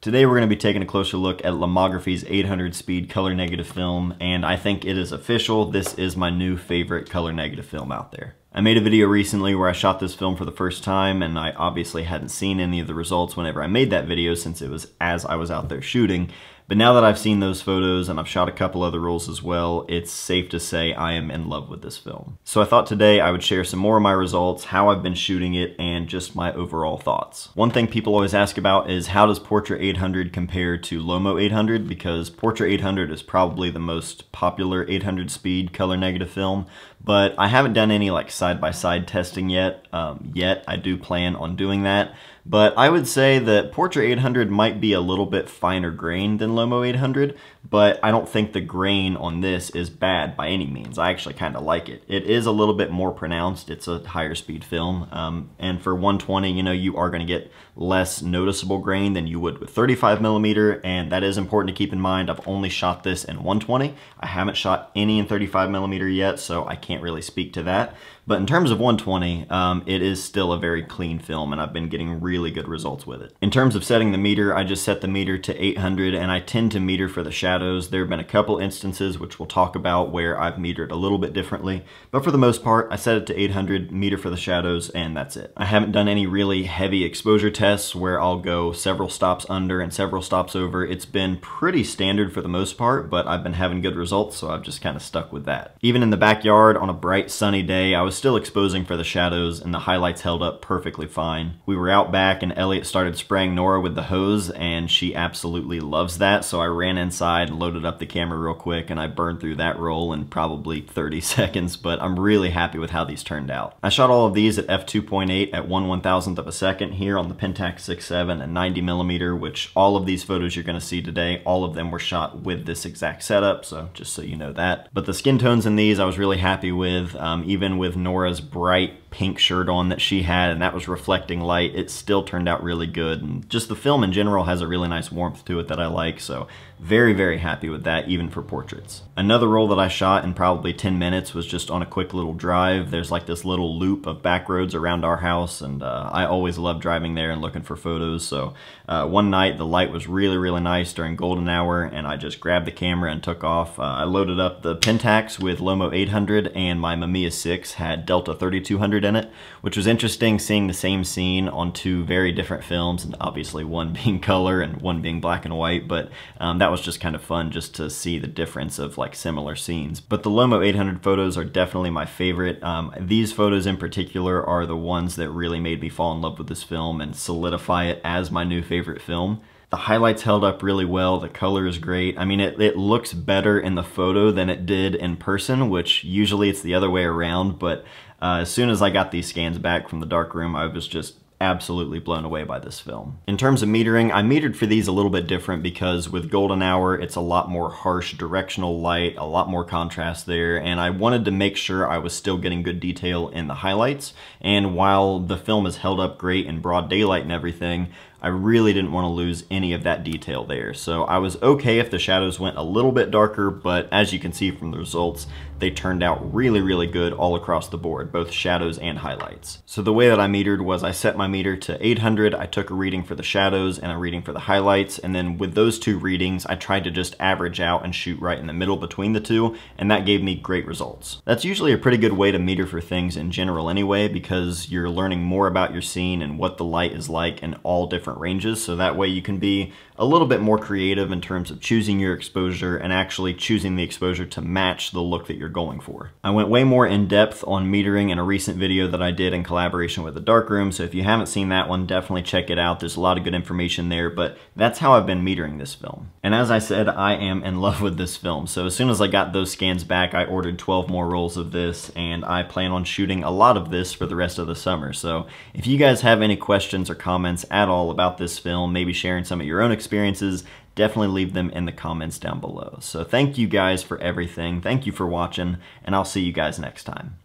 Today we're going to be taking a closer look at Lomography's 800 speed color negative film, and I think it is official, this is my new favorite color negative film out there. I made a video recently where I shot this film for the first time, and I obviously hadn't seen any of the results whenever I made that video since it was as I was out there shooting. But now that I've seen those photos and I've shot a couple other rolls as well, it's safe to say I am in love with this film. So I thought today I would share some more of my results, how I've been shooting it, and just my overall thoughts. One thing people always ask about is how does Portra 800 compare to Lomo 800, because Portra 800 is probably the most popular 800 speed color negative film, but I haven't done any like side-by-side testing yet. I do plan on doing that. But I would say that Portra 800 might be a little bit finer grain than Lomo 800, but I don't think the grain on this is bad by any means. I actually kind of like it. It is a little bit more pronounced. It's a higher speed film. And for 120, you know, you are going to get less noticeable grain than you would with 35mm, and that is important to keep in mind. I've only shot this in 120. I haven't shot any in 35mm yet, so I can't really speak to that. But in terms of 120, it is still a very clean film, and I've been getting really good results with it. In terms of setting the meter, I just set the meter to 800, and I tend to meter for the shadows. There have been a couple instances, which we'll talk about, where I've metered a little bit differently. But for the most part, I set it to 800, meter for the shadows, and that's it. I haven't done any really heavy exposure tests where I'll go several stops under and several stops over. It's been pretty standard for the most part, but I've been having good results, so I've just kind of stuck with that. Even in the backyard on a bright sunny day, I was still exposing for the shadows, and the highlights held up perfectly fine. We were out back and Elliot started spraying Nora with the hose, and she absolutely loves that, so I ran inside and loaded up the camera real quick, and I burned through that roll in probably 30 seconds, but I'm really happy with how these turned out. I shot all of these at f2.8 at 1/1000th of a second here on the Pentax 6.7 and 90mm, which all of these photos you're going to see today, all of them were shot with this exact setup, so just so you know that. But the skin tones in these I was really happy with, even with Nora's bright pink shirt on that she had, and that was reflecting light, it still turned out really good. And just the film in general has a really nice warmth to it that I like, so very, very happy with that, even for portraits. Another roll that I shot in probably 10 minutes was just on a quick little drive. There's like this little loop of back roads around our house, and I always love driving there and looking for photos. So one night the light was really, really nice during golden hour, and I just grabbed the camera and took off. I loaded up the Pentax with Lomo 800, and my Mamiya 6 had Delta 3200 in it, which was interesting seeing the same scene on two very different films, and obviously one being color and one being black and white, but that was just kind of fun just to see the difference of like similar scenes. But the Lomo 800 photos are definitely my favorite. These photos in particular are the ones that really made me fall in love with this film and solidify it as my new favorite film. The highlights held up really well, the color is great. I mean, it looks better in the photo than it did in person, which usually it's the other way around, but as soon as I got these scans back from the darkroom, I was just absolutely blown away by this film. In terms of metering, I metered for these a little bit different because with golden hour, it's a lot more harsh directional light, a lot more contrast there, and I wanted to make sure I was still getting good detail in the highlights. And while the film is held up great in broad daylight and everything, I really didn't want to lose any of that detail there. So I was okay if the shadows went a little bit darker, but as you can see from the results, they turned out really, really good all across the board, both shadows and highlights. So the way that I metered was I set my meter to 800, I took a reading for the shadows and a reading for the highlights, and then with those two readings, I tried to just average out and shoot right in the middle between the two, and that gave me great results. That's usually a pretty good way to meter for things in general anyway, because you're learning more about your scene and what the light is like in all different ranges, so that way you can be a little bit more creative in terms of choosing your exposure and actually choosing the exposure to match the look that you're going for. I went way more in depth on metering in a recent video that I did in collaboration with the Darkroom, so if you haven't seen that one, definitely check it out. There's a lot of good information there, but that's how I've been metering this film. And as I said, I am in love with this film, so as soon as I got those scans back, I ordered 12 more rolls of this, and I plan on shooting a lot of this for the rest of the summer. So if you guys have any questions or comments at all about this film, maybe sharing some of your own experiences, definitely leave them in the comments down below. So thank you guys for everything. Thank you for watching, and I'll see you guys next time.